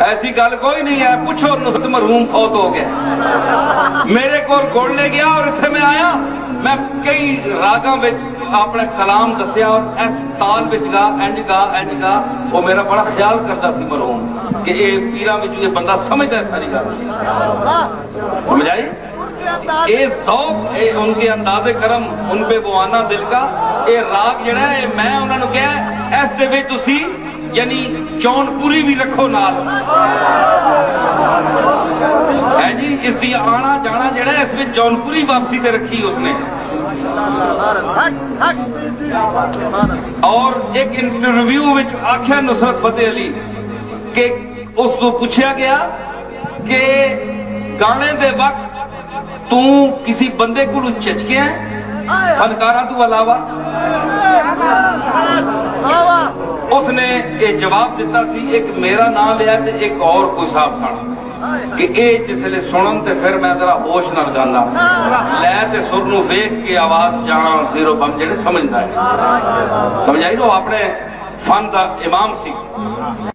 ऐसी गल कोई नहीं है। पूछो नुसरत मरहूम फौत हो गया, मेरे को गोलने गया और इतने मैं आया, मैं कई रागां अपने कलाम दसिया और इस ताल विच गा इंज गा वो मेरा बड़ा ख्याल करता सी मरहूम कि ये पीरां विच ये बंदा समझदा है सारी गल। समझ आई? ये ज़ौक़, ये उनके अंदाज़े करम, उन पे वो आना दिल का, ये राग जड़ा है मैं उन्होंने कहा इस दे विच तुसी यानी जौनपुरी भी रखो नाल है जी। इसकी आना जाना जड़ा इस विच जौनपुरी वापसी ते रखी उसने। और एक इंटरव्यू विच आख्या नुसरत फतेह अली कि उसको पूछा गया कि गाने दे वक्त तू किसी बंदे को झिझकिया फनकारा तू अलावा? उसने ये जवाब दिता सी, एक मेरा नाम लिया तो एक और कोई साहब सुना कि ये जिसले सुनन ते फिर मैं जरा होश न गाना लै ते सुर नूं वेख के आवाज जाना जीरो बम जेड़े समझदा है। समझ आई? वो अपने फन का इमाम सी।